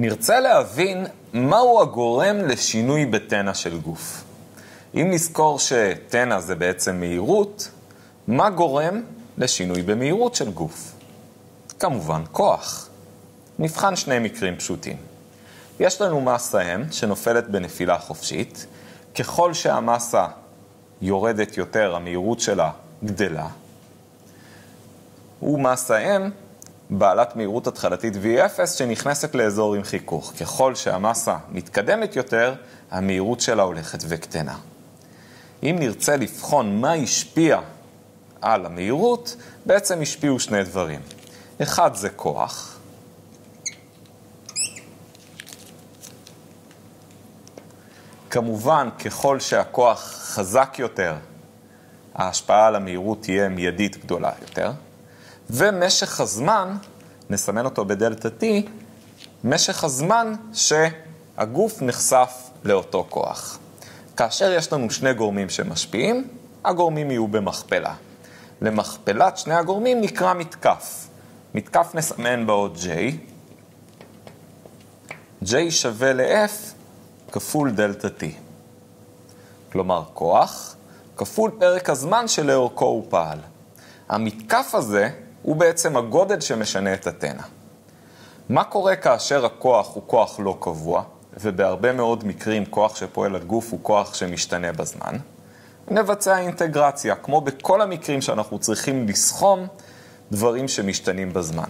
נרצה להבין מהו הגורם לשינוי בתנע של גוף. אם נזכור שתנע זה בעצם מהירות, מה גורם לשינוי במהירות של גוף? כמובן כוח. נבחן שני מקרים פשוטים. יש לנו מסה M שנופלת בנפילה חופשית. ככל שהמסה יורדת יותר, המהירות שלה גדלה. ומסה M בעלת מהירות התחלתית V0 שנכנסת לאזור עם חיכוך. ככל שהמסה מתקדמת יותר, המהירות שלה הולכת וקטנה. אם נרצה לבחון מה השפיע על המהירות, בעצם השפיעו שני דברים. אחד זה כוח. כמובן, ככל שהכוח חזק יותר, ההשפעה על המהירות תהיה מיידית גדולה יותר. ומשך הזמן, נסמן אותו בדלטה T, משך הזמן שהגוף נחשף לאותו כוח. כאשר יש לנו שני גורמים שמשפיעים, הגורמים יהיו במכפלה. למכפלת שני הגורמים נקרא מתקף. מתקף נסמן באות J. J שווה ל-F כפול דלטה T. כלומר, כוח כפול פרק הזמן שלאורכו הוא פעל. המתקף הזה הוא בעצם הגודל שמשנה את התנע. מה קורה כאשר הכוח הוא כוח לא קבוע, ובהרבה מאוד מקרים כוח שפועל על גוף הוא כוח שמשתנה בזמן? נבצע אינטגרציה, כמו בכל המקרים שאנחנו צריכים לסכום דברים שמשתנים בזמן.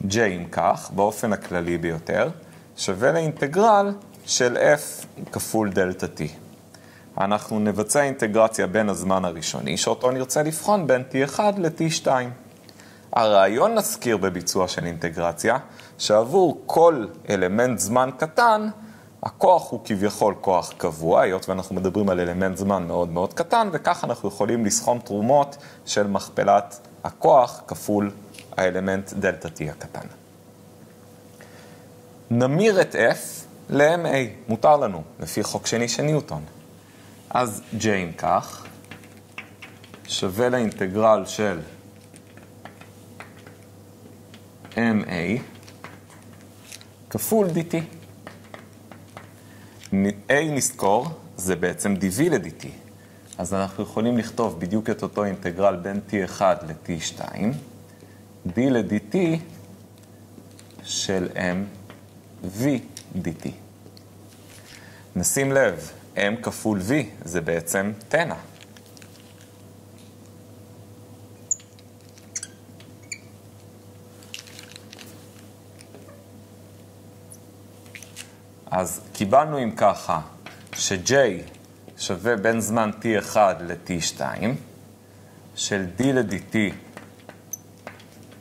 J אם כך, באופן הכללי ביותר, שווה לאינטגרל של F כפול דלטה T. אנחנו נבצע אינטגרציה בין הזמן הראשוני, שאותו נרצה לבחון בין T1 ל-T2. הרעיון נזכיר בביצוע של אינטגרציה, שעבור כל אלמנט זמן קטן, הכוח הוא כביכול כוח קבוע, היות ואנחנו מדברים על אלמנט זמן מאוד מאוד קטן, וכך אנחנו יכולים לסכום תרומות של מכפלת הכוח כפול האלמנט דלטה T הקטן. נמיר את F ל-MA, מותר לנו, לפי חוק שני של ניוטון. אז J אם כך, שווה לאינטגרל של MA כפול dt. A נזכור, זה בעצם dv ל-dt. אז אנחנו יכולים לכתוב בדיוק את אותו אינטגרל בין T1 ל-T2, d ל-dt של mv dt. נשים לב, m כפול v זה בעצם תנע. אז קיבלנו אם ככה ש-J שווה בין זמן T1 ל-T2 של d ל-dt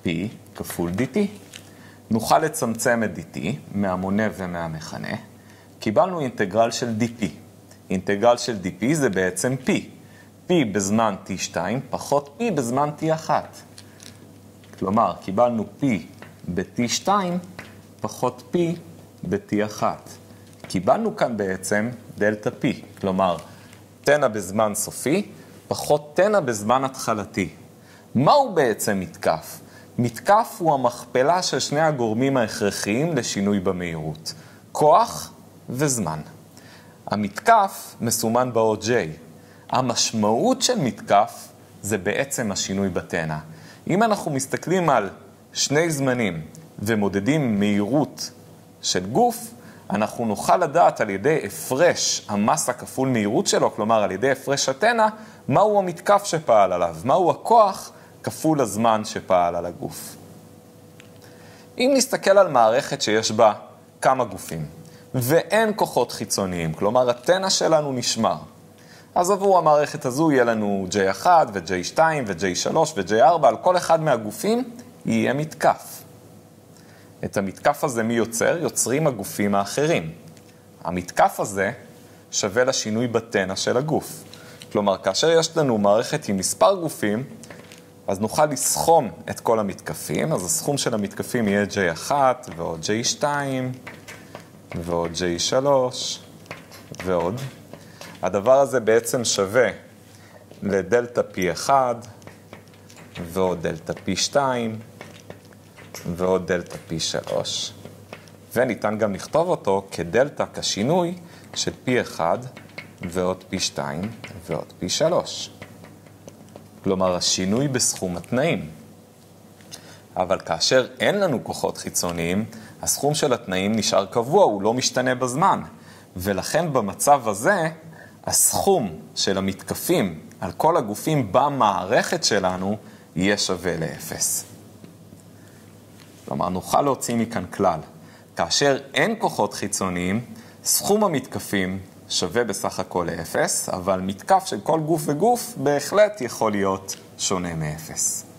p כפול dt. נוכל לצמצם את dt מהמונה ומהמכנה. קיבלנו אינטגרל של dp. אינטגרל של dp זה בעצם p. p בזמן T2 פחות p בזמן T1. כלומר, קיבלנו p ב-T2 פחות p ב-T1. קיבלנו כאן בעצם דלטה P, כלומר, תנע בזמן סופי, פחות תנע בזמן התחלתי. מהו בעצם מתקף? מתקף הוא המכפלה של שני הגורמים ההכרחיים לשינוי במהירות, כוח וזמן. המתקף מסומן באות J. המשמעות של מתקף זה בעצם השינוי בתנע. אם אנחנו מסתכלים על שני זמנים ומודדים מהירות של גוף, אנחנו נוכל לדעת על ידי הפרש המסה כפול מהירות שלו, כלומר על ידי הפרש התנע, מהו המתקף שפעל עליו, מהו הכוח כפול הזמן שפעל על הגוף. אם נסתכל על מערכת שיש בה כמה גופים, ואין כוחות חיצוניים, כלומר התנע שלנו נשמר, אז עבור המערכת הזו יהיה לנו J1 ו-J2 ו-J3 ו-J4, על כל אחד מהגופים יהיה מתקף. את המתקף הזה מי יוצר? יוצרים הגופים האחרים. המתקף הזה שווה לשינוי בתנע של הגוף. כלומר, כאשר יש לנו מערכת עם מספר גופים, אז נוכל לסכום את כל המתקפים. אז הסכום של המתקפים יהיה J1 ועוד J2 ועוד J3 ועוד. הדבר הזה בעצם שווה לדלטה P1 ועוד דלטה P2 ועוד דלתה פי 3, וניתן גם לכתוב אותו כדלתה כשינוי של פי 1 ועוד פי 2 ועוד פי 3. כלומר, השינוי בסכום התנאים. אבל כאשר אין לנו כוחות חיצוניים, הסכום של התנאים נשאר קבוע, הוא לא משתנה בזמן. ולכן במצב הזה, הסכום של המתקפים על כל הגופים במערכת שלנו יהיה שווה ל-0. כלומר, נוכל להוציא מכאן כלל. כאשר אין כוחות חיצוניים, סכום המתקפים שווה בסך הכל ל-0, אבל מתקף של כל גוף וגוף בהחלט יכול להיות שונה מ-0.